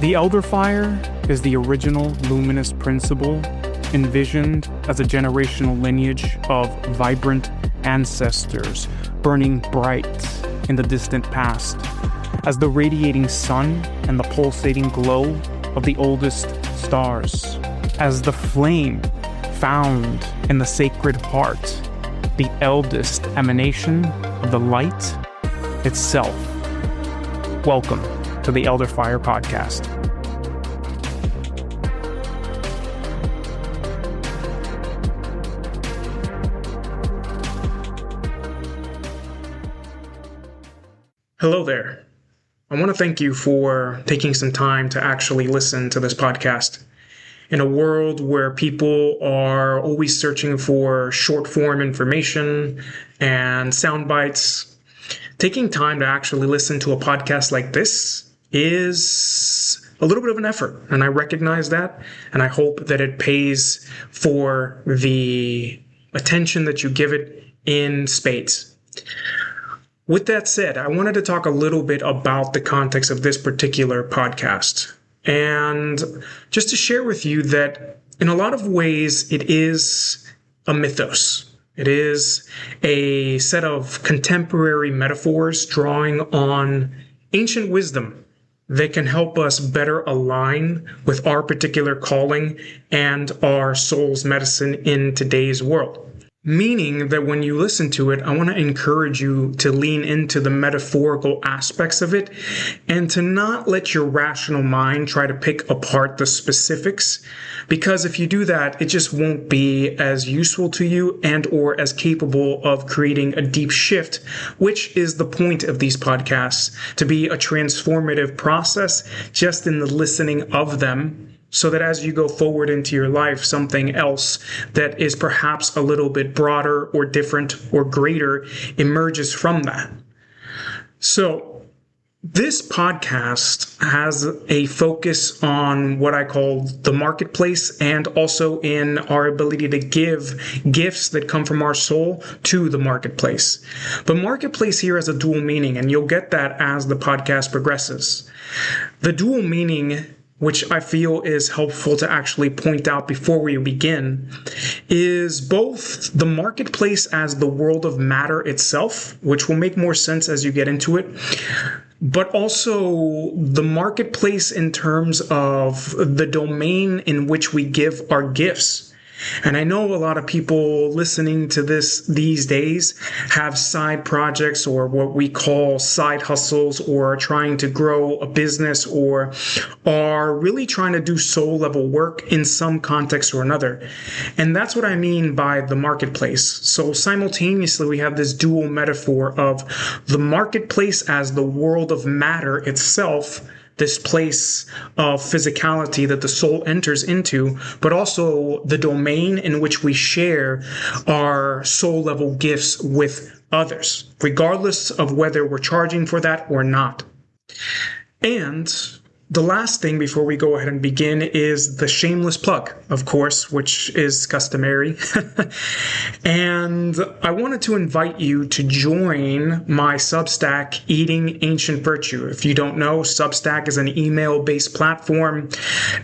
The Elder Fire is the original luminous principle envisioned as a generational lineage of vibrant ancestors burning bright in the distant past, as the radiating sun and the pulsating glow of the oldest stars, as the flame found in the Sacred Heart, the eldest emanation of the light itself. Welcome to the Elder Fire Podcast. Hello there. I want to thank you for taking some time to actually listen to this podcast. In a world where people are always searching for short-form information and sound bites, taking time to actually listen to a podcast like this is a little bit of an effort, and I recognize that, and I hope that it pays for the attention that you give it in spades. With that said, I wanted to talk a little bit about the context of this particular podcast, and just to share with you that in a lot of ways it is a mythos. It is a set of contemporary metaphors drawing on ancient wisdom that can help us better align with our particular calling and our soul's medicine in today's world. Meaning that when you listen to it, I want to encourage you to lean into the metaphorical aspects of it and to not let your rational mind try to pick apart the specifics, because if you do that, it just won't be as useful to you and or as capable of creating a deep shift, which is the point of these podcasts, to be a transformative process just in the listening of them, so that as you go forward into your life, something else that is perhaps a little bit broader or different or greater emerges from that. So this podcast has a focus on what I call the marketplace, and also in our ability to give gifts that come from our soul to the marketplace. The marketplace here has a dual meaning, and you'll get that as the podcast progresses. The dual meaning, which I feel is helpful to actually point out before we begin, is both the marketplace as the world of matter itself, which will make more sense as you get into it, but also the marketplace in terms of the domain in which we give our gifts. And I know a lot of people listening to this these days have side projects or what we call side hustles, or are trying to grow a business, or are really trying to do soul level work in some context or another. And that's what I mean by the marketplace. So simultaneously, we have this dual metaphor of the marketplace as the world of matter itself, this place of physicality that the soul enters into, but also the domain in which we share our soul level gifts with others, regardless of whether we're charging for that or not. And the last thing before we go ahead and begin is the shameless plug, of course, which is customary. And I wanted to invite you to join my Substack, Eating Ancient Virtue. If you don't know, Substack is an email-based platform,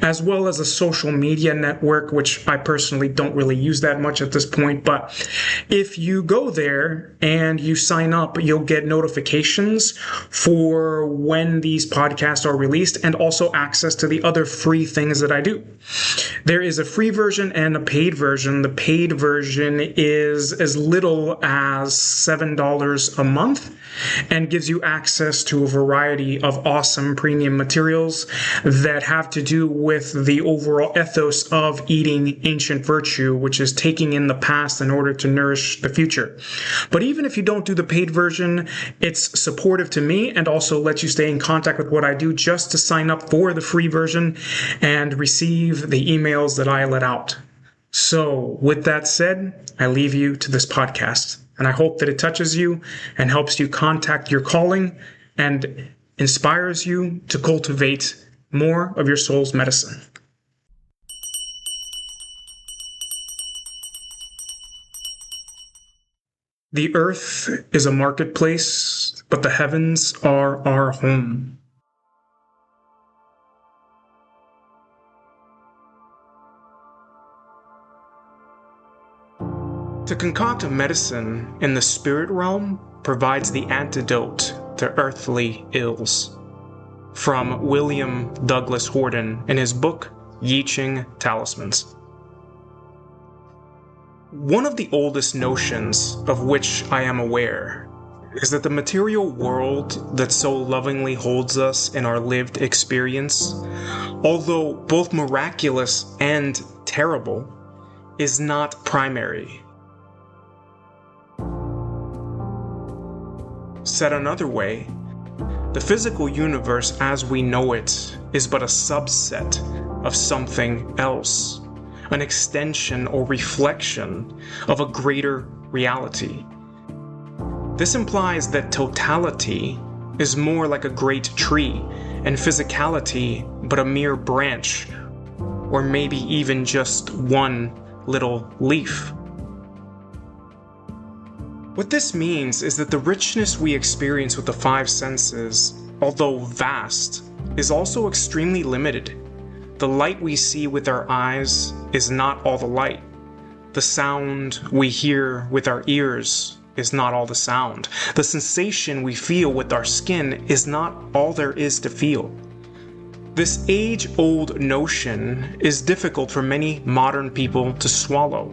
as well as a social media network, which I personally don't really use that much at this point. But if you go there and you sign up, you'll get notifications for when these podcasts are released, and also access to the other free things that I do. There is a free version and a paid version. The paid version is as little as $7 a month and gives you access to a variety of awesome premium materials that have to do with the overall ethos of eating ancient virtue, which is taking in the past in order to nourish the future. But even if you don't do the paid version, it's supportive to me and also lets you stay in contact with what I do just to sign up for the free version and receive the emails that I let out. So with that said, I leave you to this podcast, and I hope that it touches you and helps you contact your calling and inspires you to cultivate more of your soul's medicine. The earth is a marketplace, but the heavens are our home. To concoct medicine in the spirit realm provides the antidote to earthly ills. From William Douglas Horton in his book, I Ching Talismans. One of the oldest notions of which I am aware is that the material world that so lovingly holds us in our lived experience, although both miraculous and terrible, is not primary. Said another way, the physical universe as we know it is but a subset of something else, an extension or reflection of a greater reality. This implies that totality is more like a great tree, and physicality but a mere branch, or maybe even just one little leaf. What this means is that the richness we experience with the five senses, although vast, is also extremely limited. The light we see with our eyes is not all the light. The sound we hear with our ears is not all the sound. The sensation we feel with our skin is not all there is to feel. This age-old notion is difficult for many modern people to swallow.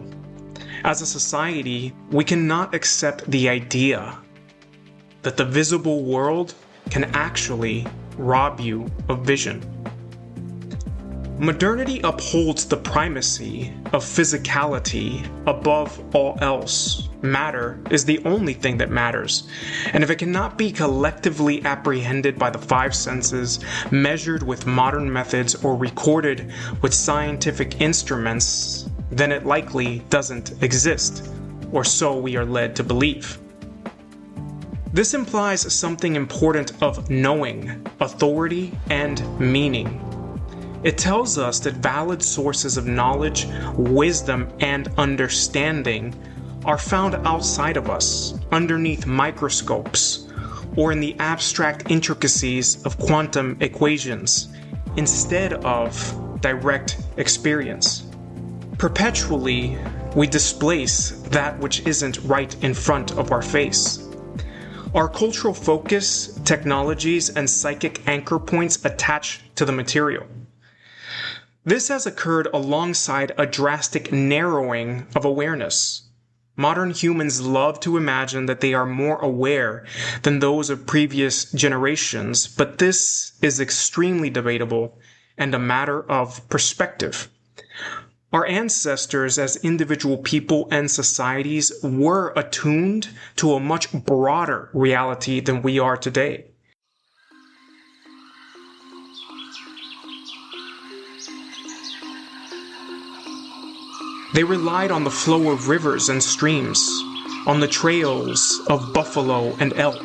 As a society, we cannot accept the idea that the visible world can actually rob you of vision. Modernity upholds the primacy of physicality above all else. Matter is the only thing that matters, and if it cannot be collectively apprehended by the five senses, measured with modern methods, or recorded with scientific instruments, then it likely doesn't exist, or so we are led to believe. This implies something important of knowing, authority, and meaning. It tells us that valid sources of knowledge, wisdom, and understanding are found outside of us, underneath microscopes, or in the abstract intricacies of quantum equations, instead of direct experience. Perpetually, we displace that which isn't right in front of our face. Our cultural focus, technologies, and psychic anchor points attach to the material. This has occurred alongside a drastic narrowing of awareness. Modern humans love to imagine that they are more aware than those of previous generations, but this is extremely debatable and a matter of perspective. Our ancestors as individual people and societies were attuned to a much broader reality than we are today. They relied on the flow of rivers and streams, on the trails of buffalo and elk,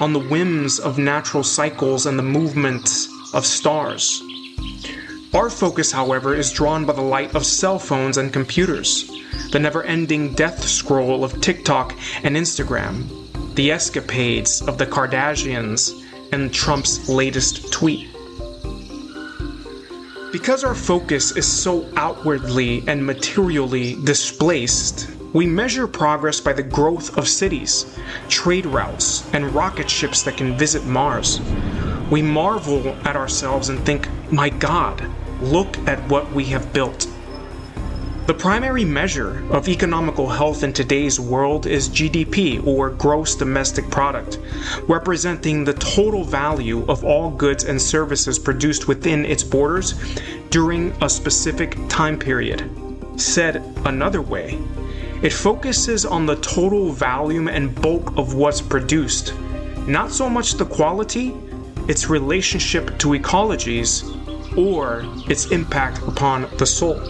on the whims of natural cycles and the movement of stars. Our focus, however, is drawn by the light of cell phones and computers, the never-ending death scroll of TikTok and Instagram, the escapades of the Kardashians, and Trump's latest tweet. Because our focus is so outwardly and materially displaced, we measure progress by the growth of cities, trade routes, and rocket ships that can visit Mars. We marvel at ourselves and think, my God, look at what we have built. The primary measure of economical health in today's world is GDP, or gross domestic product, representing the total value of all goods and services produced within its borders during a specific time period. Said another way, it focuses on the total volume and bulk of what's produced, not so much the quality, its relationship to ecologies, or its impact upon the soul.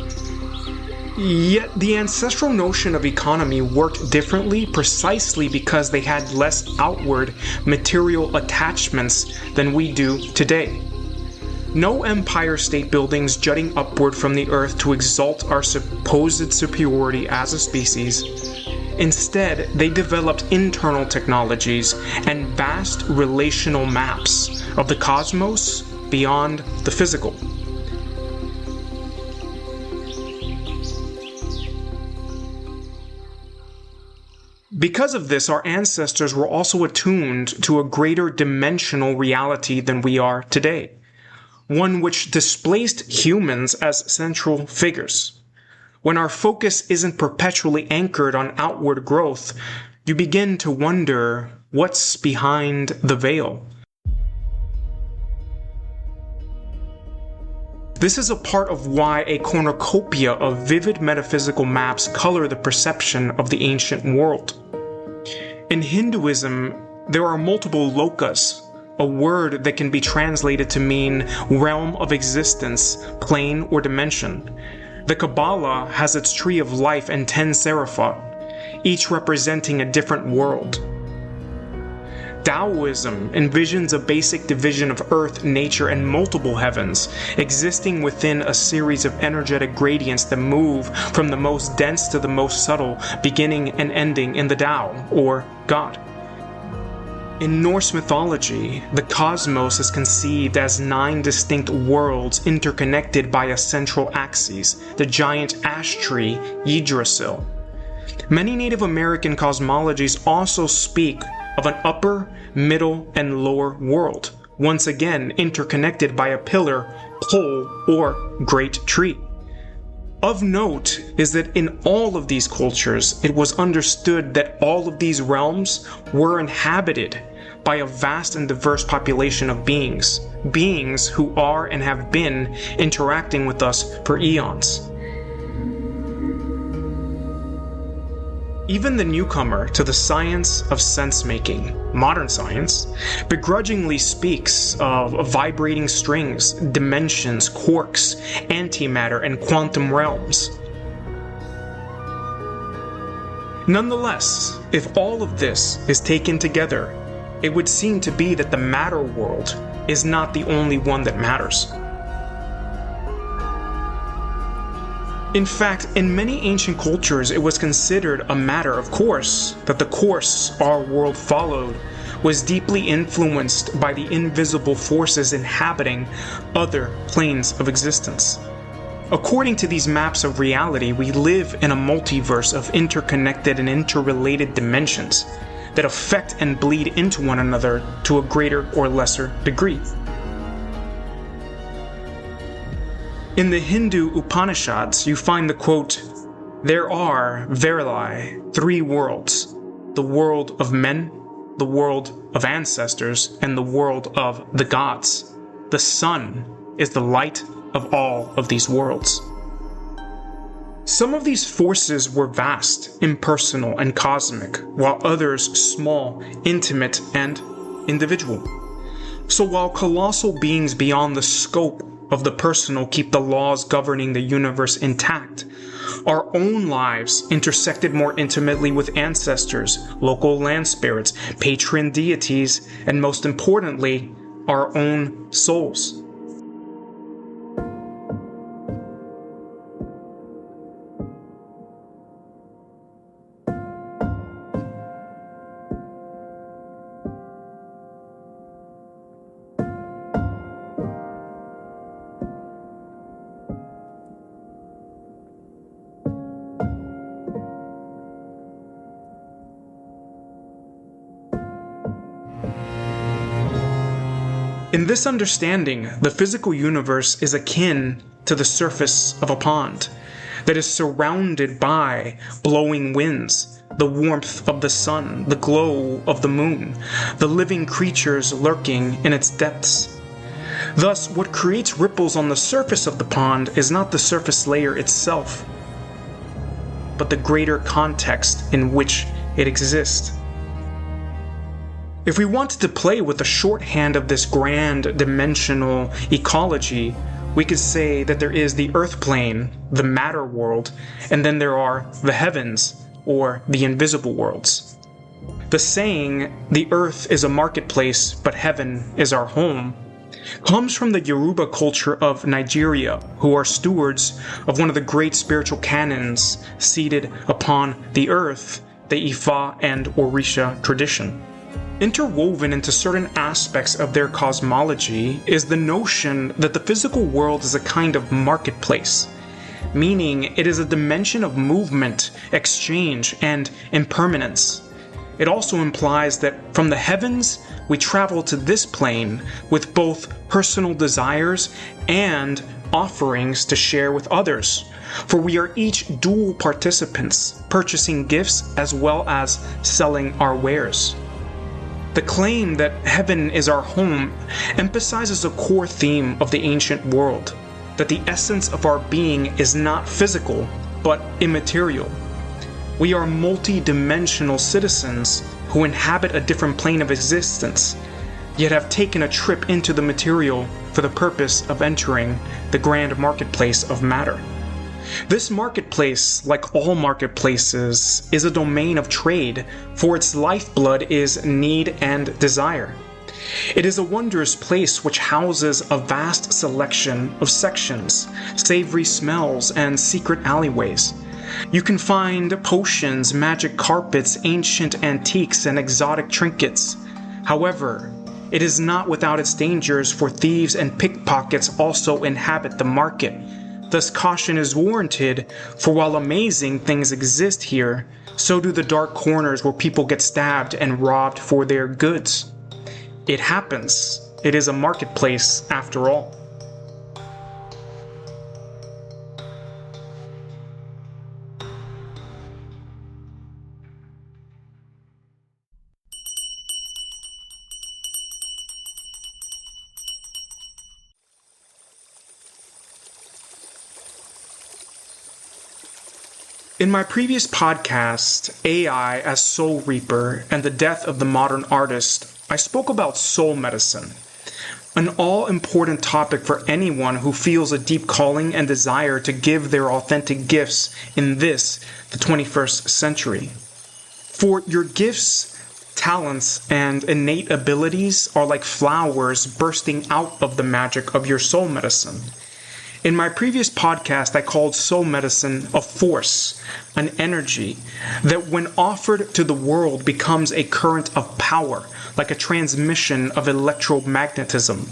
Yet the ancestral notion of economy worked differently precisely because they had less outward material attachments than we do today. No empire state buildings jutting upward from the earth to exalt our supposed superiority as a species. Instead, they developed internal technologies and vast relational maps of the cosmos beyond the physical. Because of this, our ancestors were also attuned to a greater dimensional reality than we are today, one which displaced humans as central figures. When our focus isn't perpetually anchored on outward growth, you begin to wonder what's behind the veil. This is a part of why a cornucopia of vivid metaphysical maps color the perception of the ancient world. In Hinduism, there are multiple lokas, a word that can be translated to mean realm of existence, plane, or dimension. The Kabbalah has its tree of life and 10 seraphim, each representing a different world. Taoism envisions a basic division of earth, nature, and multiple heavens, existing within a series of energetic gradients that move from the most dense to the most subtle, beginning and ending in the Tao, or God. In Norse mythology, the cosmos is conceived as 9 distinct worlds interconnected by a central axis, the giant ash tree Yggdrasil. Many Native American cosmologies also speak of an upper, middle, and lower world, once again interconnected by a pillar, pole, or great tree. Of note is that in all of these cultures, it was understood that all of these realms were inhabited by a vast and diverse population of beings who are and have been interacting with us for eons. Even the newcomer to the science of sense-making, modern science, begrudgingly speaks of vibrating strings, dimensions, quarks, antimatter, and quantum realms. Nonetheless, if all of this is taken together, it would seem to be that the matter world is not the only one that matters. In fact, in many ancient cultures, it was considered a matter of course that the course our world followed was deeply influenced by the invisible forces inhabiting other planes of existence. According to these maps of reality, we live in a multiverse of interconnected and interrelated dimensions that affect and bleed into one another to a greater or lesser degree. In the Hindu Upanishads, you find the quote, "There are, verily, 3 worlds, the world of men, the world of ancestors, and the world of the gods. The sun is the light of all of these worlds." Some of these forces were vast, impersonal, and cosmic, while others small, intimate, and individual. So while colossal beings beyond the scope of the personal keep the laws governing the universe intact, our own lives intersected more intimately with ancestors, local land spirits, patron deities, and most importantly, our own souls. In this understanding, the physical universe is akin to the surface of a pond that is surrounded by blowing winds, the warmth of the sun, the glow of the moon, the living creatures lurking in its depths. Thus, what creates ripples on the surface of the pond is not the surface layer itself, but the greater context in which it exists. If we wanted to play with the shorthand of this grand dimensional ecology, we could say that there is the earth plane, the matter world, and then there are the heavens, or the invisible worlds. The saying, "the earth is a marketplace, but heaven is our home," comes from the Yoruba culture of Nigeria, who are stewards of one of the great spiritual canons seated upon the earth, the Ifa and Orisha tradition. Interwoven into certain aspects of their cosmology is the notion that the physical world is a kind of marketplace, meaning it is a dimension of movement, exchange, and impermanence, It also implies that from the heavens, we travel to this plane with both personal desires and offerings to share with others. For we are each dual participants, purchasing gifts as well as selling our wares. The claim that heaven is our home emphasizes a core theme of the ancient world, that the essence of our being is not physical, but immaterial. We are multi-dimensional citizens who inhabit a different plane of existence, yet have taken a trip into the material for the purpose of entering the grand marketplace of matter. This marketplace, like all marketplaces, is a domain of trade, for its lifeblood is need and desire. It is a wondrous place which houses a vast selection of sections, savory smells, and secret alleyways. You can find potions, magic carpets, ancient antiques, and exotic trinkets. However, it is not without its dangers, for thieves and pickpockets also inhabit the market. Thus caution is warranted, for while amazing things exist here, so do the dark corners where people get stabbed and robbed for their goods. It happens. It is a marketplace after all. In my previous podcast, AI as Soul Reaper and the Death of the Modern Artist, I spoke about soul medicine, an all-important topic for anyone who feels a deep calling and desire to give their authentic gifts in this, the 21st century. For your gifts, talents, and innate abilities are like flowers bursting out of the magic of your soul medicine. In my previous podcast, I called soul medicine a force, an energy, that when offered to the world becomes a current of power, like a transmission of electromagnetism,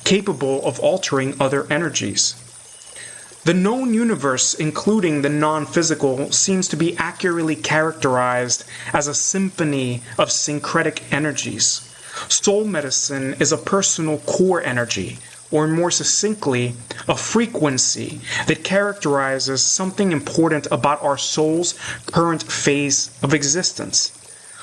capable of altering other energies. The known universe, including the non-physical, seems to be accurately characterized as a symphony of syncretic energies. Soul medicine is a personal core energy, or more succinctly, a frequency that characterizes something important about our soul's current phase of existence.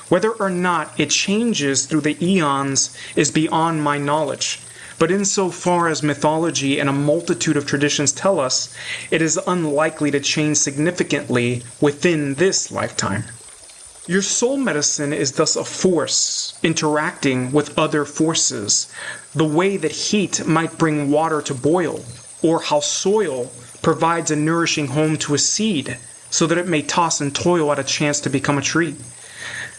Whether or not it changes through the eons is beyond my knowledge, but insofar as mythology and a multitude of traditions tell us, it is unlikely to change significantly within this lifetime. Your soul medicine is thus a force interacting with other forces, the way that heat might bring water to boil, or how soil provides a nourishing home to a seed so that it may toss and toil at a chance to become a tree.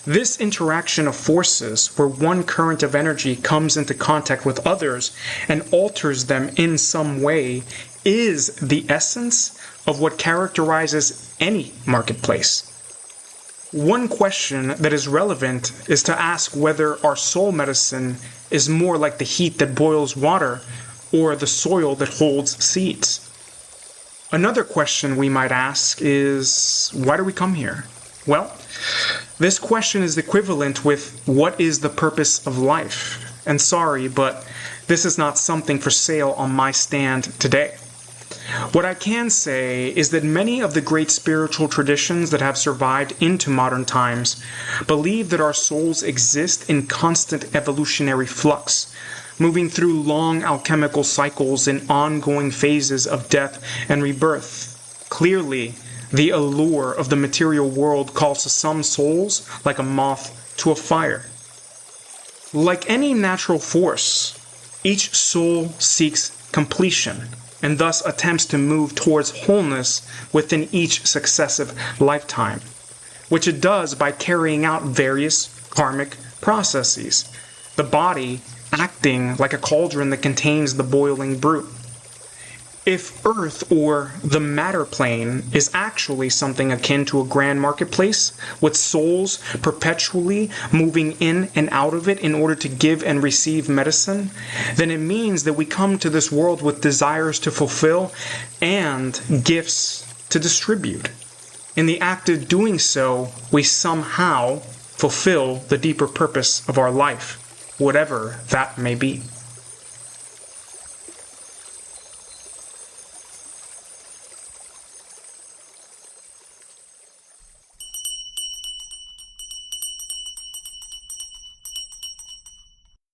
This interaction of forces, where one current of energy comes into contact with others and alters them in some way, is the essence of what characterizes any marketplace. One question that is relevant is to ask whether our soul medicine is more like the heat that boils water or the soil that holds seeds. Another question we might ask is, why do we come here? Well, this question is equivalent with what is the purpose of life? And sorry, but this is not something for sale on my stand today. What I can say is that many of the great spiritual traditions that have survived into modern times believe that our souls exist in constant evolutionary flux, moving through long alchemical cycles in ongoing phases of death and rebirth. Clearly, the allure of the material world calls to some souls like a moth to a fire. Like any natural force, each soul seeks completion, and thus attempts to move towards wholeness within each successive lifetime, which it does by carrying out various karmic processes, the body acting like a cauldron that contains the boiling brew. If Earth, or the matter plane, is actually something akin to a grand marketplace, with souls perpetually moving in and out of it in order to give and receive medicine, then it means that we come to this world with desires to fulfill and gifts to distribute. In the act of doing so, we somehow fulfill the deeper purpose of our life, whatever that may be.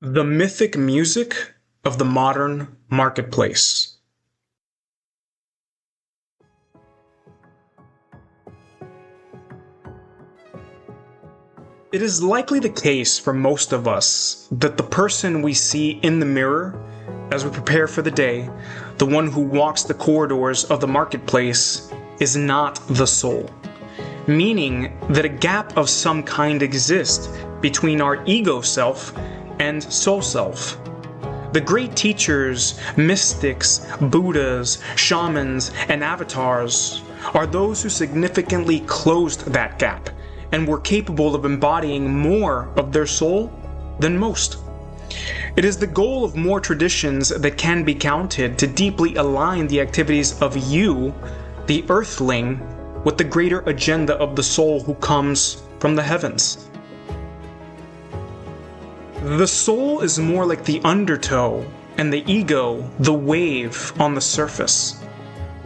The mythic music of the modern marketplace. It is likely the case for most of us that the person we see in the mirror as we prepare for the day, the one who walks the corridors of the marketplace, is not the soul. Meaning that a gap of some kind exists between our ego self and soul self. The great teachers, mystics, Buddhas, shamans, and avatars are those who significantly closed that gap and were capable of embodying more of their soul than most. It is the goal of more traditions that can be counted to deeply align the activities of you, the earthling, with the greater agenda of the soul who comes from the heavens. The soul is more like the undertow, and the ego the wave on the surface.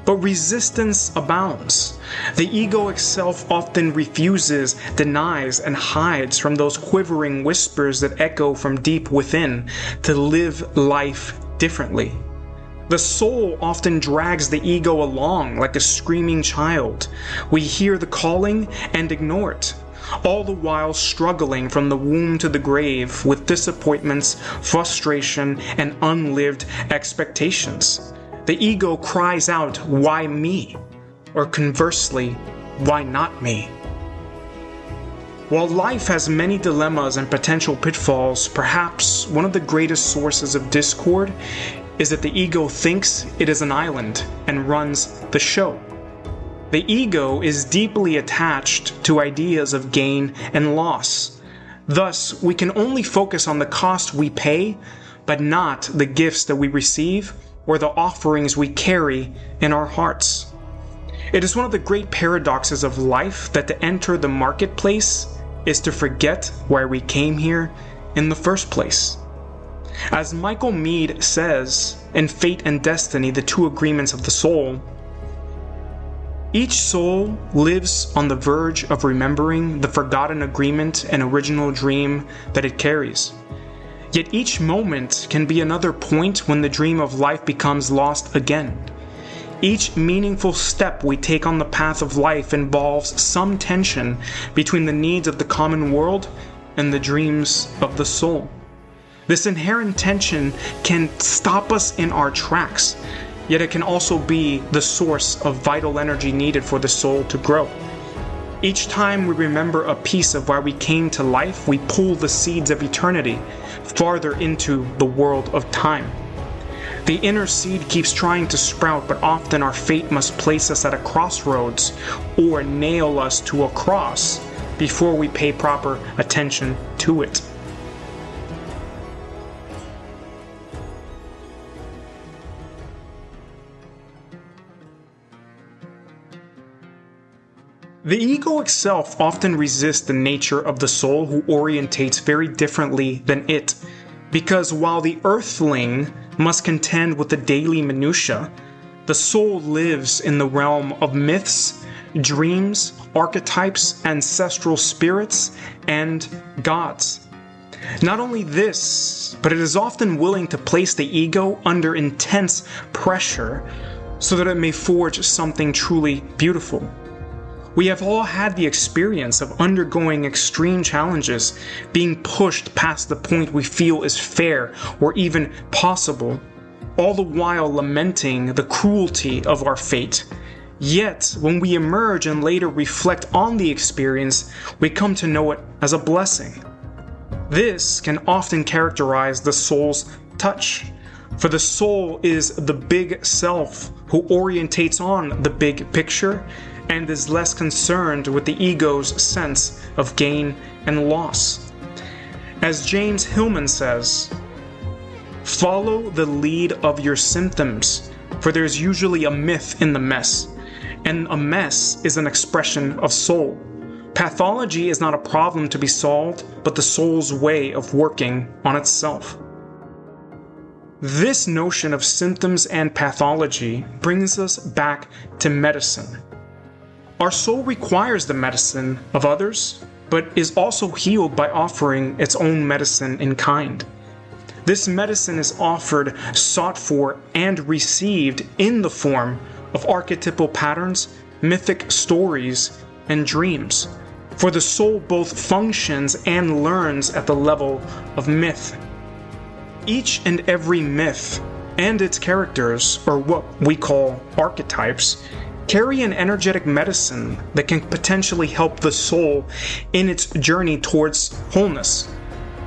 But resistance abounds. The egoic self often refuses, denies, and hides from those quivering whispers that echo from deep within to live life differently. The soul often drags the ego along like a screaming child. We hear the calling and ignore it, all the while struggling from the womb to the grave with disappointments, frustration, and unlived expectations. The ego cries out, "Why me?" Or conversely, "Why not me?" While life has many dilemmas and potential pitfalls, perhaps one of the greatest sources of discord is that the ego thinks it is an island and runs the show. The ego is deeply attached to ideas of gain and loss. Thus, we can only focus on the cost we pay, but not the gifts that we receive or the offerings we carry in our hearts. It is one of the great paradoxes of life that to enter the marketplace is to forget why we came here in the first place. As Michael Meade says in Fate and Destiny, the Two Agreements of the Soul, each soul lives on the verge of remembering the forgotten agreement and original dream that it carries. Yet each moment can be another point when the dream of life becomes lost again. Each meaningful step we take on the path of life involves some tension between the needs of the common world and the dreams of the soul. This inherent tension can stop us in our tracks, yet it can also be the source of vital energy needed for the soul to grow. Each time we remember a piece of why we came to life, we pull the seeds of eternity farther into the world of time. The inner seed keeps trying to sprout, but often our fate must place us at a crossroads or nail us to a cross before we pay proper attention to it. The egoic self often resists the nature of the soul who orientates very differently than it, because while the earthling must contend with the daily minutiae, the soul lives in the realm of myths, dreams, archetypes, ancestral spirits, and gods. Not only this, but it is often willing to place the ego under intense pressure so that it may forge something truly beautiful. We have all had the experience of undergoing extreme challenges, being pushed past the point we feel is fair or even possible, all the while lamenting the cruelty of our fate. Yet, when we emerge and later reflect on the experience, we come to know it as a blessing. This can often characterize the soul's touch, for the soul is the big self who orientates on the big picture and is less concerned with the ego's sense of gain and loss. As James Hillman says, "Follow the lead of your symptoms, for there's usually a myth in the mess, and a mess is an expression of soul. Pathology is not a problem to be solved, but the soul's way of working on itself. This notion of symptoms and pathology brings us back to medicine. Our soul requires the medicine of others, but is also healed by offering its own medicine in kind. This medicine is offered, sought for, and received in the form of archetypal patterns, mythic stories, and dreams, for the soul both functions and learns at the level of myth. Each and every myth and its characters, or what we call archetypes, carry an energetic medicine that can potentially help the soul in its journey towards wholeness.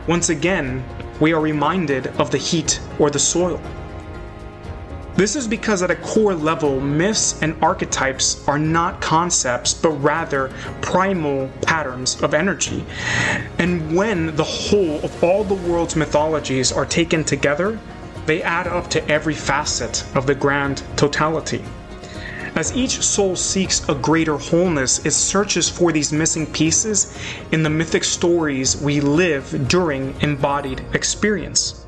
Once again, we are reminded of the heat or the soil. This is because at a core level, myths and archetypes are not concepts, but rather primal patterns of energy. And when the whole of all the world's mythologies are taken together, they add up to every facet of the grand totality. As each soul seeks a greater wholeness, it searches for these missing pieces in the mythic stories we live during embodied experience.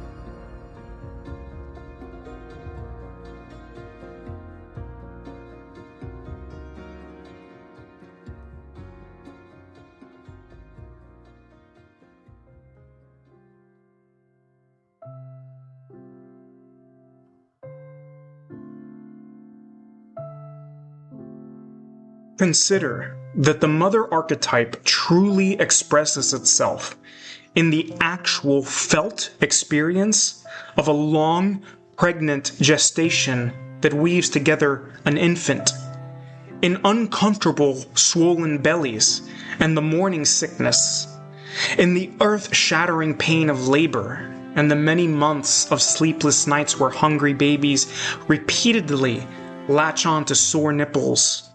Consider that the mother archetype truly expresses itself in the actual felt experience of a long, pregnant gestation that weaves together an infant, in uncomfortable, swollen bellies and the morning sickness, in the earth-shattering pain of labor and the many months of sleepless nights where hungry babies repeatedly latch on to sore nipples,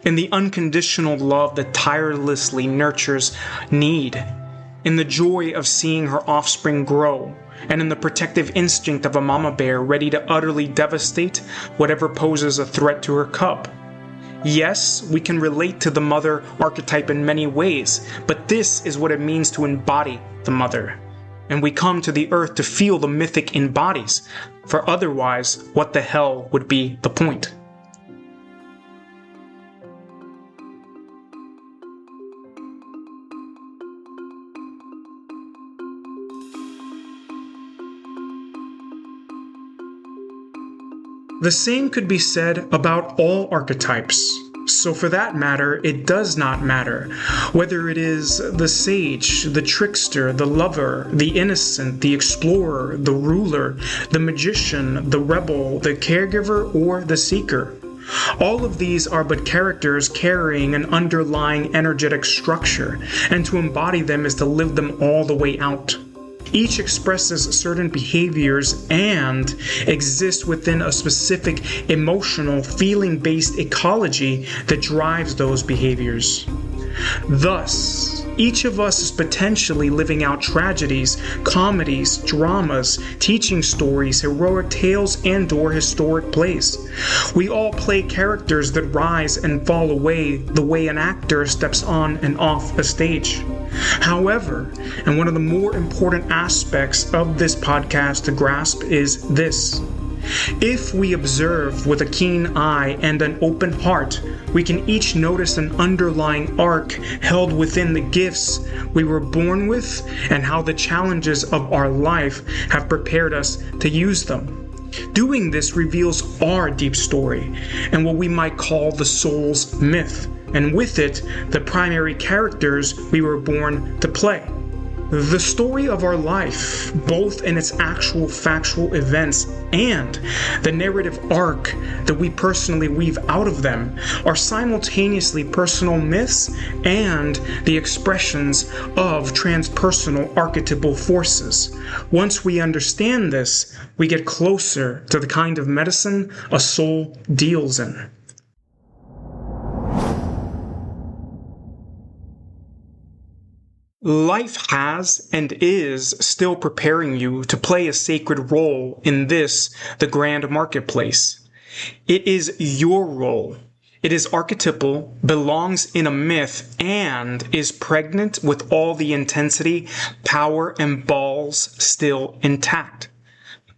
in the unconditional love that tirelessly nurtures need, in the joy of seeing her offspring grow, and in the protective instinct of a mama bear ready to utterly devastate whatever poses a threat to her cub. Yes, we can relate to the mother archetype in many ways, but this is what it means to embody the mother. And we come to the earth to feel the mythic embodies, for otherwise, what the hell would be the point? The same could be said about all archetypes. So for that matter, it does not matter whether it is the sage, the trickster, the lover, the innocent, the explorer, the ruler, the magician, the rebel, the caregiver, or the seeker. All of these are but characters carrying an underlying energetic structure, and to embody them is to live them all the way out. Each expresses certain behaviors and exists within a specific emotional, feeling-based ecology that drives those behaviors. Thus, each of us is potentially living out tragedies, comedies, dramas, teaching stories, heroic tales, and/or historic plays. We all play characters that rise and fall away the way an actor steps on and off a stage. However, and one of the more important aspects of this podcast to grasp is this. If we observe with a keen eye and an open heart, we can each notice an underlying arc held within the gifts we were born with and how the challenges of our life have prepared us to use them. Doing this reveals our deep story and what we might call the soul's myth, and with it, the primary characters we were born to play. The story of our life, both in its actual factual events and the narrative arc that we personally weave out of them, are simultaneously personal myths and the expressions of transpersonal archetypal forces. Once we understand this, we get closer to the kind of medicine a soul deals in. Life has and is still preparing you to play a sacred role in this, the grand marketplace. It is your role, It is archetypal, belongs in a myth, and is pregnant with all the intensity, power, and balls still intact.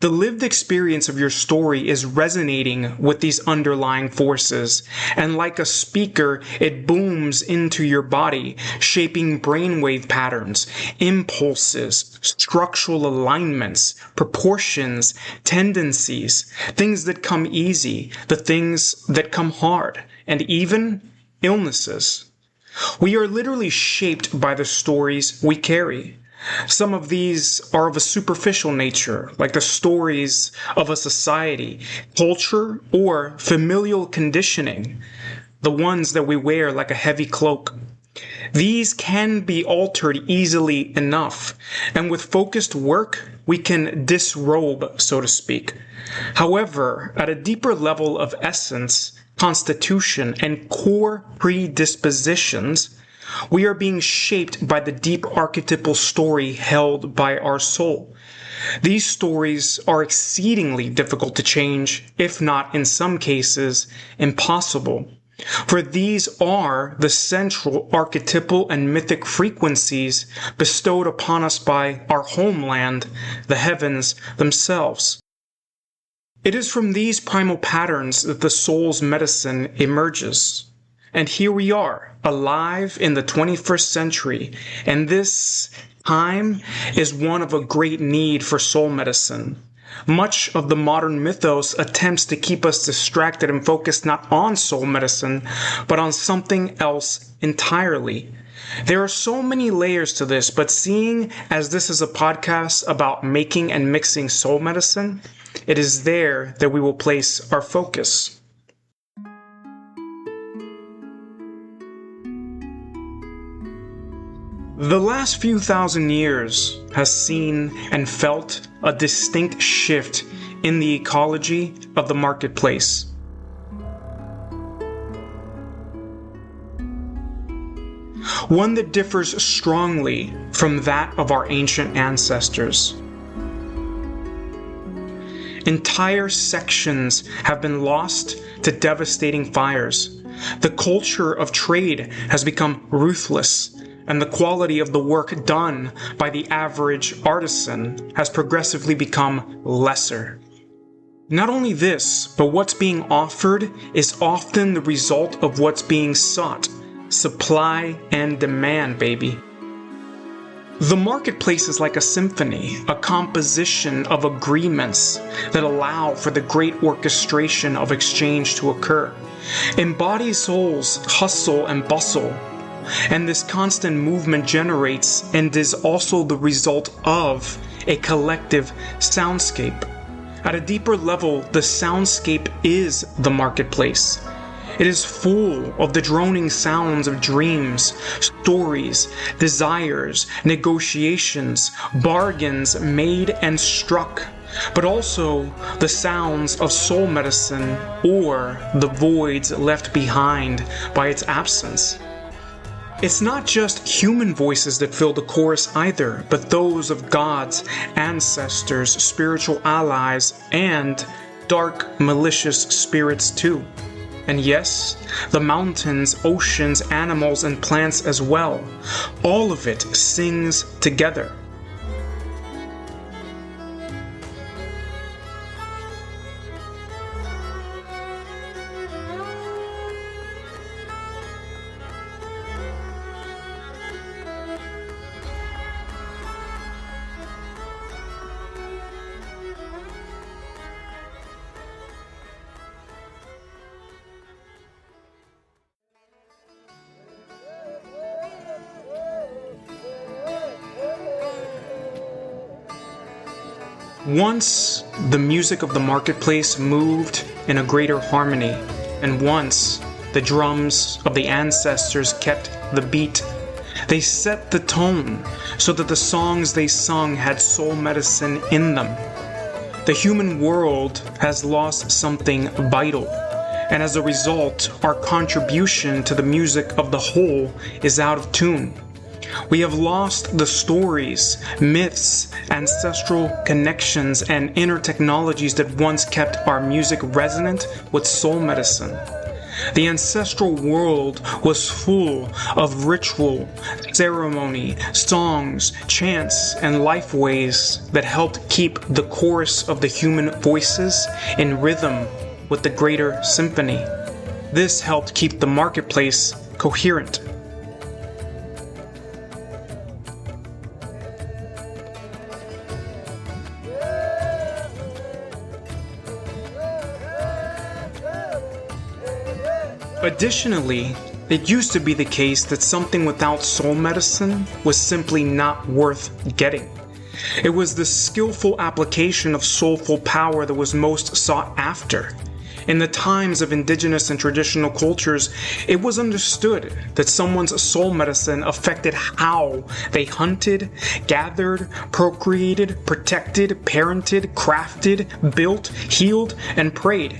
The lived experience of your story is resonating with these underlying forces, and like a speaker, it booms into your body, shaping brainwave patterns, impulses, structural alignments, proportions, tendencies, things that come easy, the things that come hard, and even illnesses. We are literally shaped by the stories we carry. Some of these are of a superficial nature, like the stories of a society, culture, or familial conditioning, the ones that we wear like a heavy cloak. These can be altered easily enough, and with focused work, we can disrobe, so to speak. However, at a deeper level of essence, constitution, and core predispositions, we are being shaped by the deep archetypal story held by our soul. These stories are exceedingly difficult to change, if not in some cases, impossible. For these are the central archetypal and mythic frequencies bestowed upon us by our homeland, the heavens themselves. It is from these primal patterns that the soul's medicine emerges. And here we are, alive in the 21st century, and this time is one of a great need for soul medicine. Much of the modern mythos attempts to keep us distracted and focused not on soul medicine, but on something else entirely. There are so many layers to this, but seeing as this is a podcast about making and mixing soul medicine, it is there that we will place our focus. The last few thousand years has seen and felt a distinct shift in the ecology of the marketplace. One that differs strongly from that of our ancient ancestors. Entire sections have been lost to devastating fires. The culture of trade has become ruthless, and the quality of the work done by the average artisan has progressively become lesser. Not only this, but what's being offered is often the result of what's being sought. Supply and demand, baby. The marketplace is like a symphony, a composition of agreements that allow for the great orchestration of exchange to occur. Embodied souls hustle and bustle, and this constant movement generates and is also the result of a collective soundscape. At a deeper level, the soundscape is the marketplace. It is full of the droning sounds of dreams, stories, desires, negotiations, bargains made and struck, but also the sounds of soul medicine or the voids left behind by its absence. It's not just human voices that fill the chorus either, but those of gods, ancestors, spiritual allies, and dark, malicious spirits too. And yes, the mountains, oceans, animals, and plants as well. All of it sings together. Once, the music of the marketplace moved in a greater harmony, and once, the drums of the ancestors kept the beat. They set the tone so that the songs they sung had soul medicine in them. The human world has lost something vital, and as a result, our contribution to the music of the whole is out of tune. We have lost the stories, myths, ancestral connections, and inner technologies that once kept our music resonant with soul medicine. The ancestral world was full of ritual, ceremony, songs, chants, and life ways that helped keep the chorus of the human voices in rhythm with the greater symphony. This helped keep the marketplace coherent. Additionally, it used to be the case that something without soul medicine was simply not worth getting. It was the skillful application of soulful power that was most sought after. In the times of indigenous and traditional cultures, it was understood that someone's soul medicine affected how they hunted, gathered, procreated, protected, parented, crafted, built, healed, and prayed.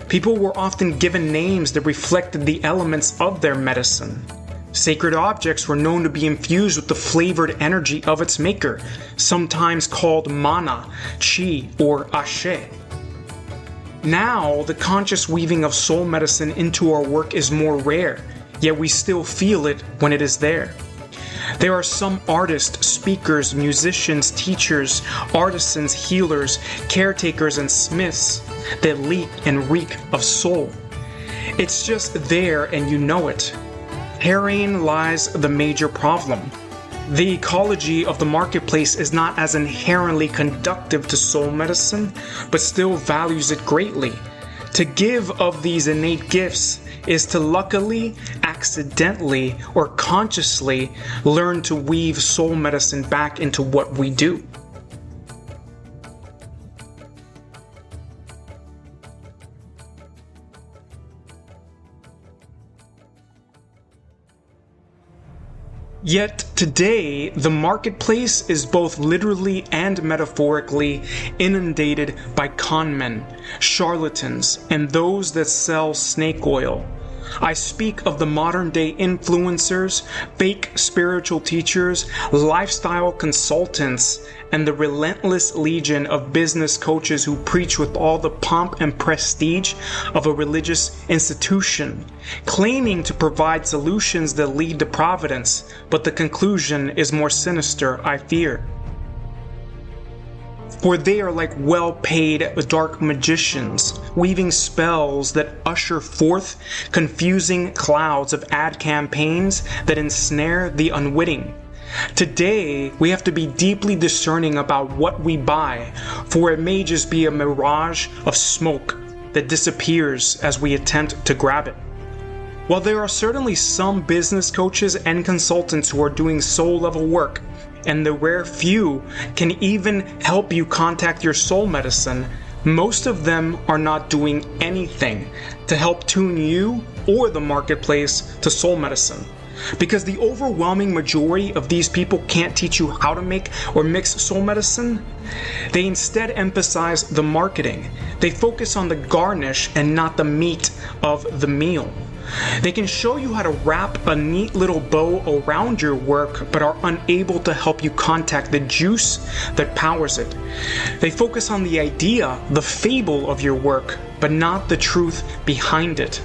People were often given names that reflected the elements of their medicine. Sacred objects were known to be infused with the flavored energy of its maker, sometimes called mana, chi, or ashe. Now, the conscious weaving of soul medicine into our work is more rare, yet we still feel it when it is there. There are some artists, speakers, musicians, teachers, artisans, healers, caretakers, and smiths that leak and reek of soul. It's just there and you know it. Herein lies the major problem. The ecology of the marketplace is not as inherently conducive to soul medicine, but still values it greatly. To give of these innate gifts is to luckily, accidentally, or consciously learn to weave soul medicine back into what we do. Yet today, the marketplace is both literally and metaphorically inundated by conmen, charlatans, and those that sell snake oil. I speak of the modern day influencers, fake spiritual teachers, lifestyle consultants, and the relentless legion of business coaches who preach with all the pomp and prestige of a religious institution, claiming to provide solutions that lead to providence, but the conclusion is more sinister, I fear. For they are like well-paid dark magicians, weaving spells that usher forth confusing clouds of ad campaigns that ensnare the unwitting. Today, we have to be deeply discerning about what we buy, for it may just be a mirage of smoke that disappears as we attempt to grab it. While there are certainly some business coaches and consultants who are doing soul-level work, and the rare few can even help you contact your soul medicine, most of them are not doing anything to help tune you or the marketplace to soul medicine. Because the overwhelming majority of these people can't teach you how to make or mix soul medicine, they instead emphasize the marketing. They focus on the garnish and not the meat of the meal. They can show you how to wrap a neat little bow around your work, but are unable to help you contact the juice that powers it. They focus on the idea, the fable of your work, but not the truth behind it.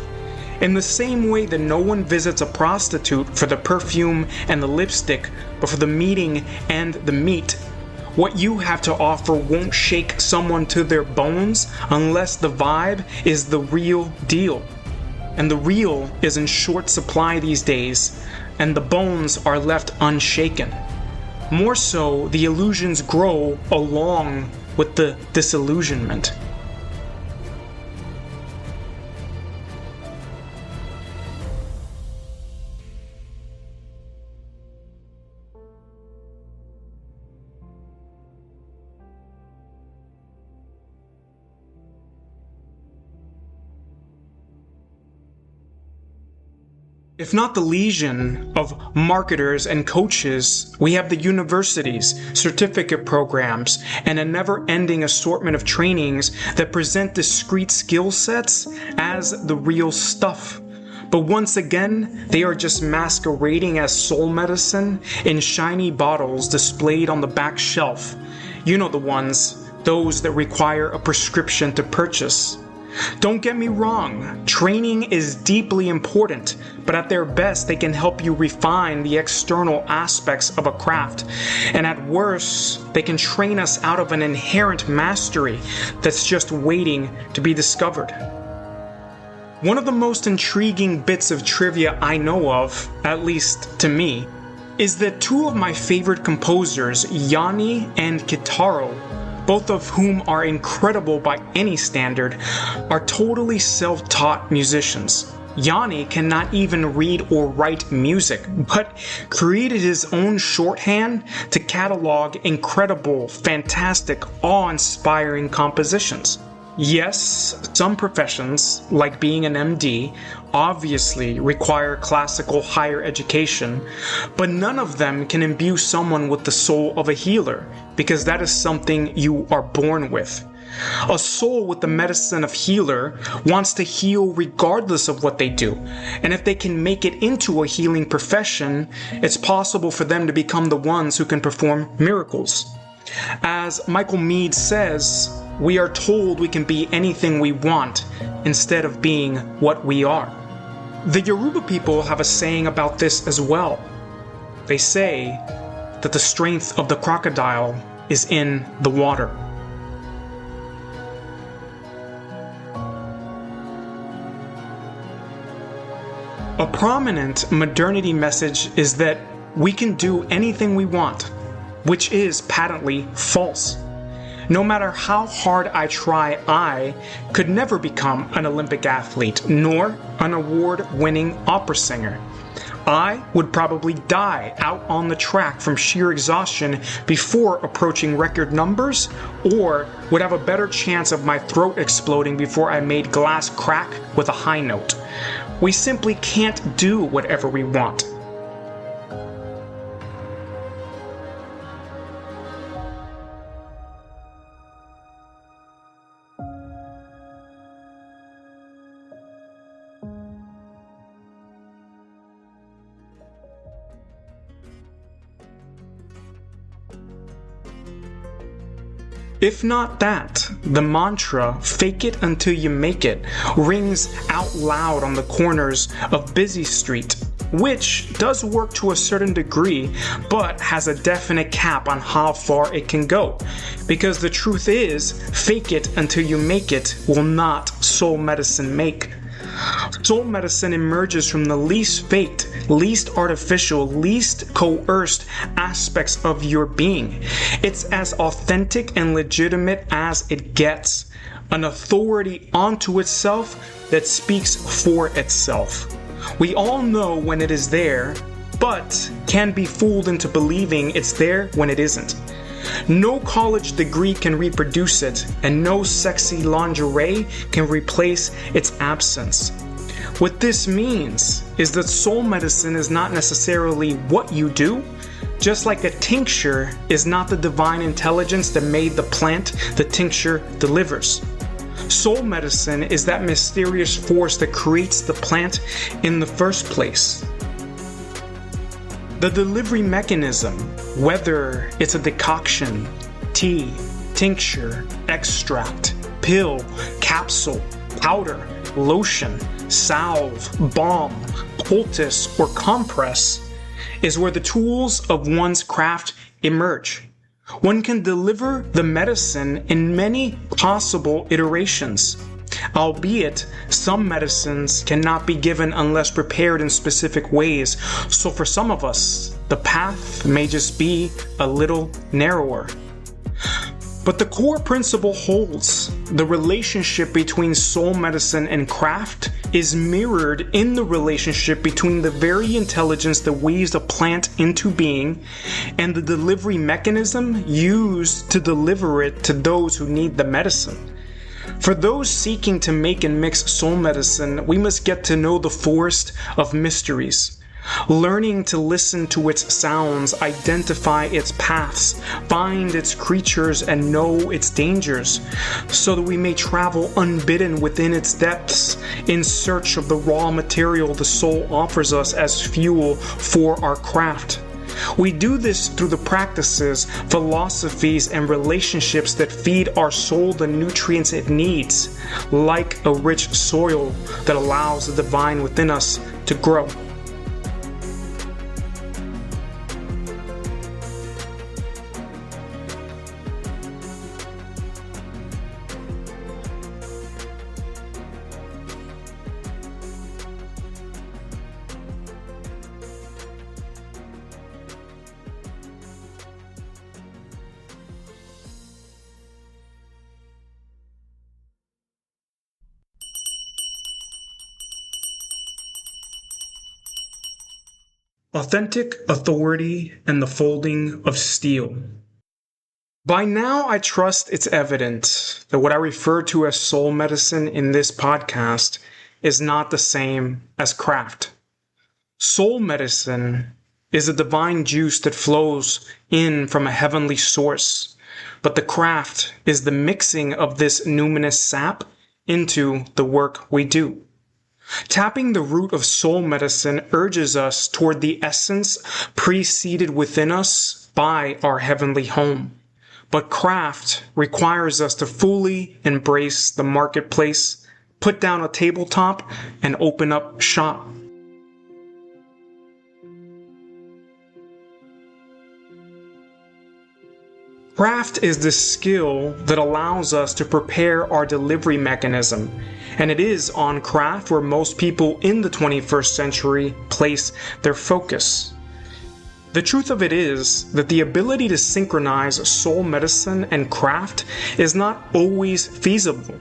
In the same way that no one visits a prostitute for the perfume and the lipstick, but for the meeting and the meat, what you have to offer won't shake someone to their bones unless the vibe is the real deal. And the real is in short supply these days, and the bones are left unshaken. More so, the illusions grow along with the disillusionment. If not the legion of marketers and coaches, we have the universities, certificate programs, and a never-ending assortment of trainings that present discrete skill sets as the real stuff. But once again, they are just masquerading as soul medicine in shiny bottles displayed on the back shelf. You know the ones, those that require a prescription to purchase. Don't get me wrong, training is deeply important, but at their best they can help you refine the external aspects of a craft, and at worst they can train us out of an inherent mastery that's just waiting to be discovered. One of the most intriguing bits of trivia I know of, at least to me, is that two of my favorite composers, Yanni and Kitaro, both of whom are incredible by any standard, are totally self-taught musicians. Yanni cannot even read or write music, but created his own shorthand to catalog incredible, fantastic, awe-inspiring compositions. Yes, some professions, like being an MD, obviously require classical higher education, but none of them can imbue someone with the soul of a healer, because that is something you are born with. A soul with the medicine of healer wants to heal regardless of what they do, and if they can make it into a healing profession, it's possible for them to become the ones who can perform miracles. As Michael Meade says, we are told we can be anything we want instead of being what we are. The Yoruba people have a saying about this as well. They say that the strength of the crocodile is in the water. A prominent modernity message is that we can do anything we want, which is patently false. No matter how hard I try, I could never become an Olympic athlete, nor an award-winning opera singer. I would probably die out on the track from sheer exhaustion before approaching record numbers, or would have a better chance of my throat exploding before I made glass crack with a high note. We simply can't do whatever we want. If not that, the mantra, "fake it until you make it," rings out loud on the corners of busy street, which does work to a certain degree, but has a definite cap on how far it can go. Because the truth is, fake it until you make it will not soul medicine make. Soul medicine emerges from the least faked, least artificial, least coerced aspects of your being. It's as authentic and legitimate as it gets. An authority onto itself that speaks for itself. We all know when it is there, but can be fooled into believing it's there when it isn't. No college degree can reproduce it, and no sexy lingerie can replace its absence. What this means is that soul medicine is not necessarily what you do, just like a tincture is not the divine intelligence that made the plant the tincture delivers. Soul medicine is that mysterious force that creates the plant in the first place. The delivery mechanism, whether it's a decoction, tea, tincture, extract, pill, capsule, powder, lotion, salve, balm, poultice, or compress, is where the tools of one's craft emerge. One can deliver the medicine in many possible iterations, albeit some medicines cannot be given unless prepared in specific ways, so for some of us, the path may just be a little narrower. But the core principle holds. The relationship between soul medicine and craft is mirrored in the relationship between the very intelligence that weaves a plant into being and the delivery mechanism used to deliver it to those who need the medicine. For those seeking to make and mix soul medicine, we must get to know the forest of mysteries. Learning to listen to its sounds, identify its paths, find its creatures, and know its dangers, so that we may travel unbidden within its depths in search of the raw material the soul offers us as fuel for our craft. We do this through the practices, philosophies, and relationships that feed our soul the nutrients it needs, like a rich soil that allows the divine within us to grow. Authentic authority and the folding of steel. By now, I trust it's evident that what I refer to as soul medicine in this podcast is not the same as craft. Soul medicine is a divine juice that flows in from a heavenly source, but the craft is the mixing of this numinous sap into the work we do. Tapping the root of soul medicine urges us toward the essence preceded within us by our heavenly home. But craft requires us to fully embrace the marketplace, put down a tabletop, and open up shop. Craft is the skill that allows us to prepare our delivery mechanism, and it is on craft where most people in the 21st century place their focus. The truth of it is that the ability to synchronize soul medicine and craft is not always feasible.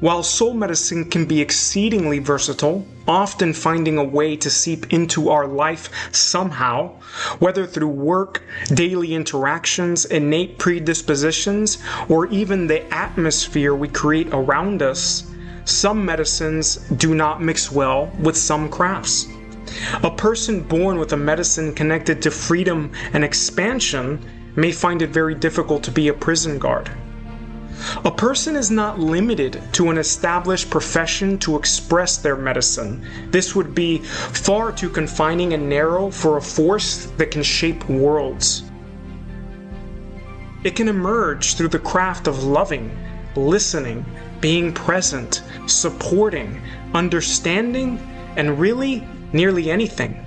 While soul medicine can be exceedingly versatile, often finding a way to seep into our life somehow, whether through work, daily interactions, innate predispositions, or even the atmosphere we create around us, some medicines do not mix well with some crafts. A person born with a medicine connected to freedom and expansion may find it very difficult to be a prison guard. A person is not limited to an established profession to express their medicine. This would be far too confining and narrow for a force that can shape worlds. It can emerge through the craft of loving, listening, being present, supporting, understanding, and really nearly anything.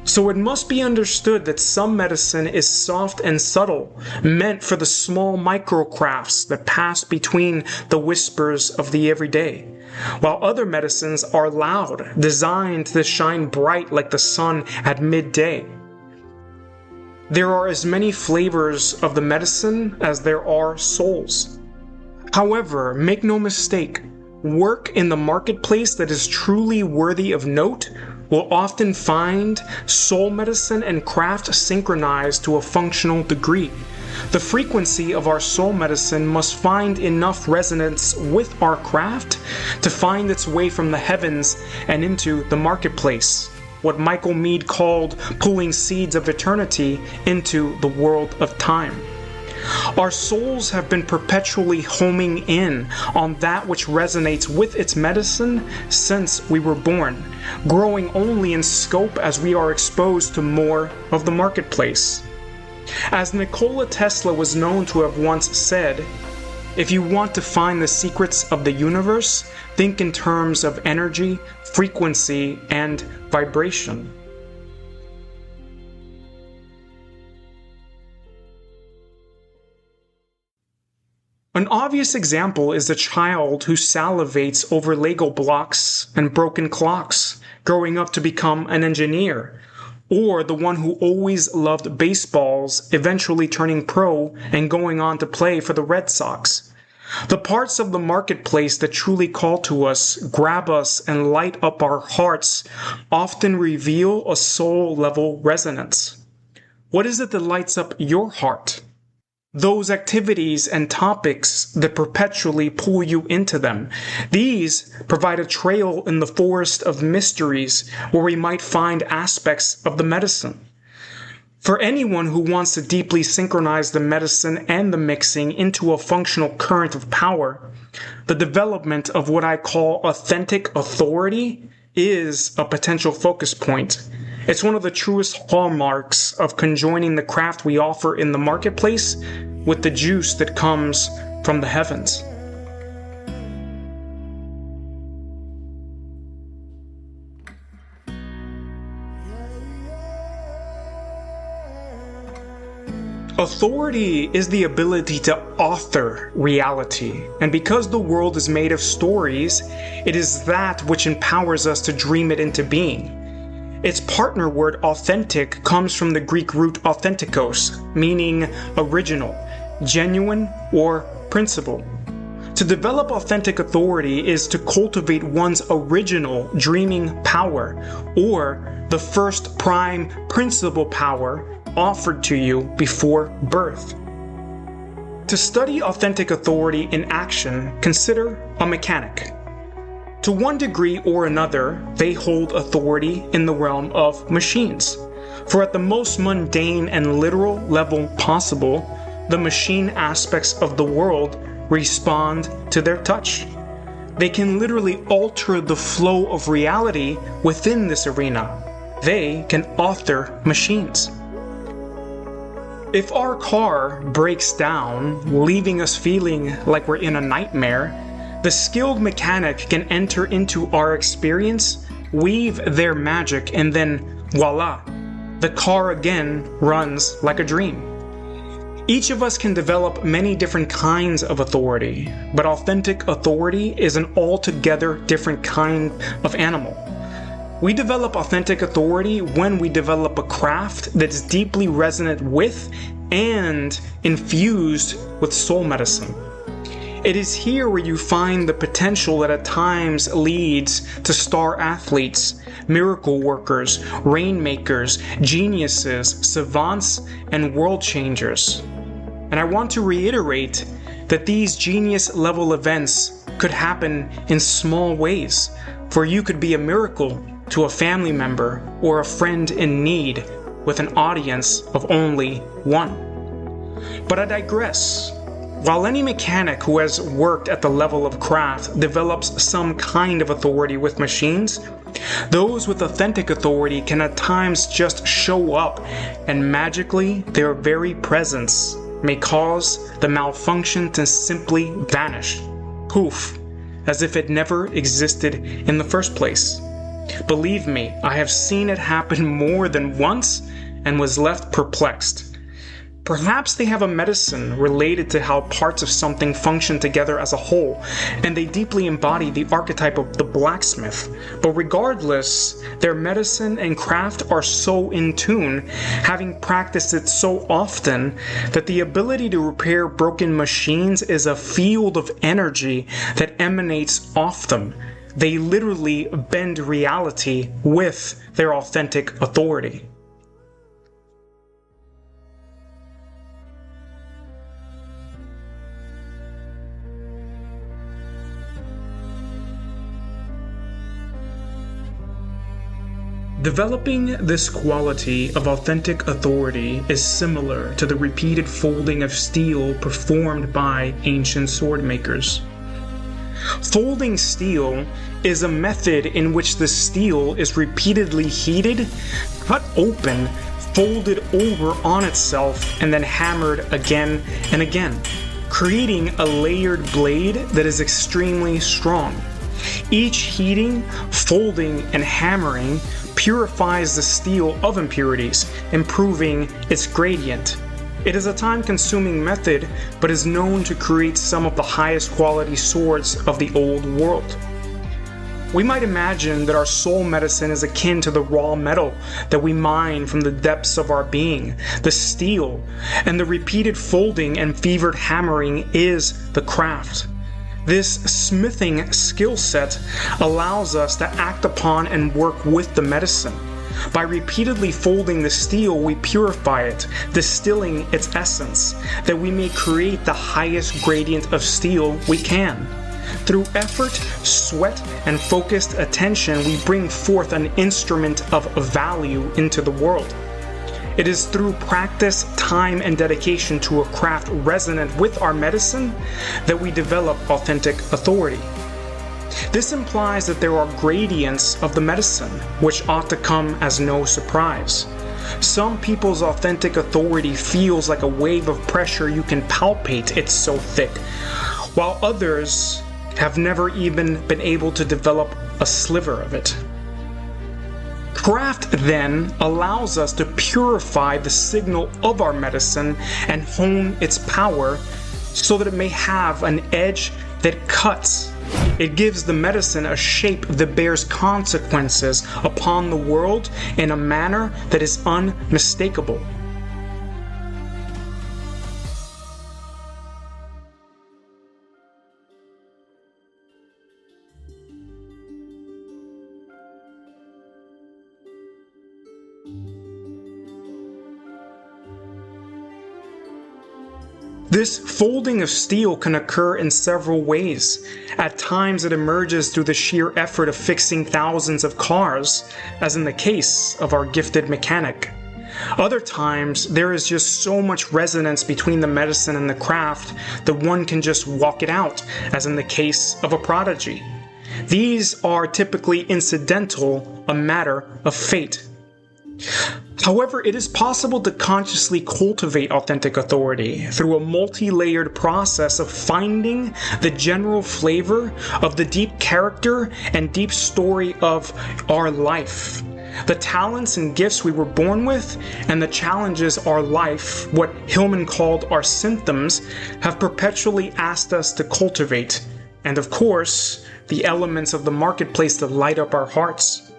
So it must be understood that some medicine is soft and subtle, meant for the small microcrafts that pass between the whispers of the everyday, while other medicines are loud, designed to shine bright like the sun at midday. There are as many flavors of the medicine as there are souls. However, make no mistake, work in the marketplace that is truly worthy of note will often find soul medicine and craft synchronized to a functional degree. The frequency of our soul medicine must find enough resonance with our craft to find its way from the heavens and into the marketplace, what Michael Meade called pulling seeds of eternity into the world of time. Our souls have been perpetually homing in on that which resonates with its medicine since we were born, growing only in scope as we are exposed to more of the marketplace. As Nikola Tesla was known to have once said, "If you want to find the secrets of the universe, think in terms of energy, frequency, and vibration." An obvious example is the child who salivates over Lego blocks and broken clocks, growing up to become an engineer, or the one who always loved baseballs, eventually turning pro and going on to play for the Red Sox. The parts of the marketplace that truly call to us, grab us, and light up our hearts often reveal a soul-level resonance. What is it that lights up your heart? Those activities and topics that perpetually pull you into them. These provide a trail in the forest of mysteries where we might find aspects of the medicine. For anyone who wants to deeply synchronize the medicine and the mixing into a functional current of power, the development of what I call authentic authority is a potential focus point. It's one of the truest hallmarks of conjoining the craft we offer in the marketplace with the juice that comes from the heavens. Authority is the ability to author reality, and because the world is made of stories, it is that which empowers us to dream it into being. Its partner word authentic comes from the Greek root authentikos, meaning original, genuine, or principle. To develop authentic authority is to cultivate one's original dreaming power, or the first prime principle power offered to you before birth. To study authentic authority in action, consider a mechanic. To one degree or another, they hold authority in the realm of machines. For at the most mundane and literal level possible, the machine aspects of the world respond to their touch. They can literally alter the flow of reality within this arena. They can author machines. If our car breaks down, leaving us feeling like we're in a nightmare, the skilled mechanic can enter into our experience, weave their magic, and then voila, the car again runs like a dream. Each of us can develop many different kinds of authority, but authentic authority is an altogether different kind of animal. We develop authentic authority when we develop a craft that's deeply resonant with and infused with soul medicine. It is here where you find the potential that at times leads to star athletes, miracle workers, rainmakers, geniuses, savants, and world changers. And I want to reiterate that these genius level events could happen in small ways, for you could be a miracle to a family member or a friend in need with an audience of only one. But I digress. While any mechanic who has worked at the level of craft develops some kind of authority with machines, those with authentic authority can at times just show up, and magically their very presence may cause the malfunction to simply vanish, poof, as if it never existed in the first place. Believe me, I have seen it happen more than once and was left perplexed. Perhaps they have a medicine related to how parts of something function together as a whole, and they deeply embody the archetype of the blacksmith. But regardless, their medicine and craft are so in tune, having practiced it so often, that the ability to repair broken machines is a field of energy that emanates off them. They literally bend reality with their authentic authority. Developing this quality of authentic authority is similar to the repeated folding of steel performed by ancient sword makers. Folding steel is a method in which the steel is repeatedly heated, cut open, folded over on itself, and then hammered again and again, creating a layered blade that is extremely strong. Each heating, folding, and hammering purifies the steel of impurities, improving its gradient. It is a time-consuming method, but is known to create some of the highest quality swords of the old world. We might imagine that our soul medicine is akin to the raw metal that we mine from the depths of our being, the steel, and the repeated folding and fevered hammering is the craft. This smithing skill set allows us to act upon and work with the medicine. By repeatedly folding the steel, we purify it, distilling its essence, that we may create the highest gradient of steel we can. Through effort, sweat, and focused attention, we bring forth an instrument of value into the world. It is through practice, time, and dedication to a craft resonant with our medicine that we develop authentic authority. This implies that there are gradients of the medicine, which ought to come as no surprise. Some people's authentic authority feels like a wave of pressure you can palpate, it's so thick, while others have never even been able to develop a sliver of it. Craft, then, allows us to purify the signal of our medicine and hone its power so that it may have an edge that cuts. It gives the medicine a shape that bears consequences upon the world in a manner that is unmistakable. This folding of steel can occur in several ways. At times it emerges through the sheer effort of fixing thousands of cars, as in the case of our gifted mechanic. Other times there is just so much resonance between the medicine and the craft that one can just walk it out, as in the case of a prodigy. These are typically incidental, a matter of fate. However, it is possible to consciously cultivate authentic authority through a multi-layered process of finding the general flavor of the deep character and deep story of our life. The talents and gifts we were born with and the challenges our life, what Hillman called our symptoms, have perpetually asked us to cultivate. And of course, the elements of the marketplace that light up our hearts.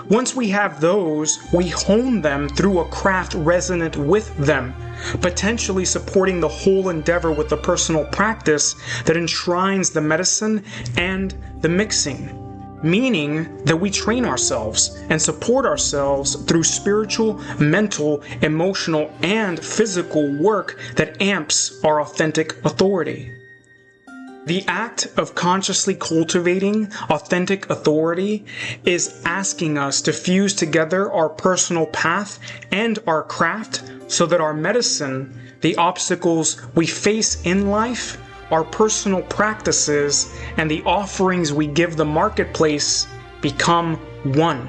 Once we have those, we hone them through a craft resonant with them, potentially supporting the whole endeavor with a personal practice that enshrines the medicine and the mixing, meaning that we train ourselves and support ourselves through spiritual, mental, emotional, and physical work that amps our authentic authority. The act of consciously cultivating authentic authority is asking us to fuse together our personal path and our craft so that our medicine, the obstacles we face in life, our personal practices, and the offerings we give the marketplace become one.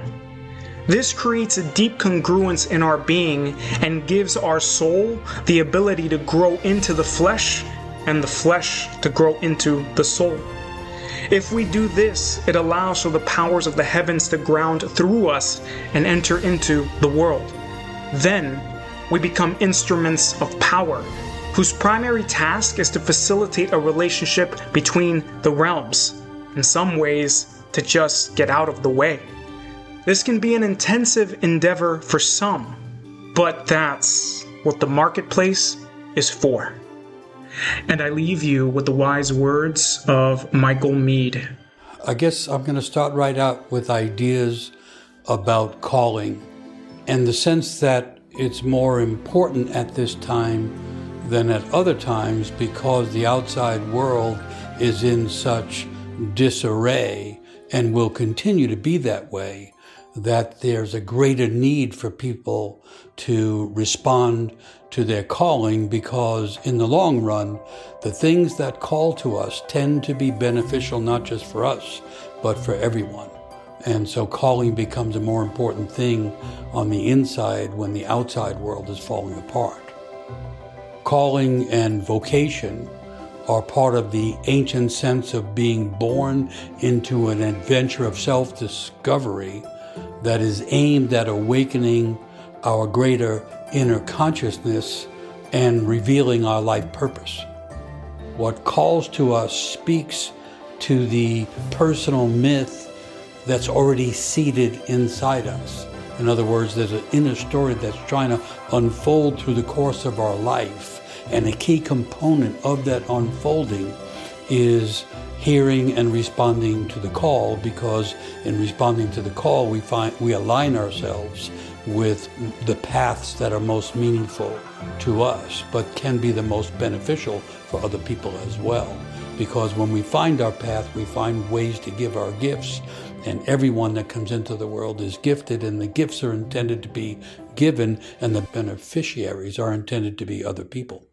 This creates a deep congruence in our being and gives our soul the ability to grow into the flesh and the flesh to grow into the soul. If we do this, it allows for the powers of the heavens to ground through us and enter into the world. Then, we become instruments of power, whose primary task is to facilitate a relationship between the realms, in some ways, to just get out of the way. This can be an intensive endeavor for some, but that's what the marketplace is for. And I leave you with the wise words of Michael Meade. I guess I'm going to start right out with ideas about calling, and the sense that it's more important at this time than at other times because the outside world is in such disarray and will continue to be that way, that there's a greater need for people to respond to their calling, because in the long run, the things that call to us tend to be beneficial not just for us, but for everyone. And so calling becomes a more important thing on the inside when the outside world is falling apart. Calling and vocation are part of the ancient sense of being born into an adventure of self-discovery that is aimed at awakening our greater inner consciousness and revealing our life purpose. What calls to us speaks to the personal myth that's already seated inside us. In other words, there's an inner story that's trying to unfold through the course of our life, and a key component of that unfolding is hearing and responding to the call, because in responding to the call, we align ourselves with the paths that are most meaningful to us, but can be the most beneficial for other people as well. Because when we find our path, we find ways to give our gifts, and everyone that comes into the world is gifted, and the gifts are intended to be given, and the beneficiaries are intended to be other people.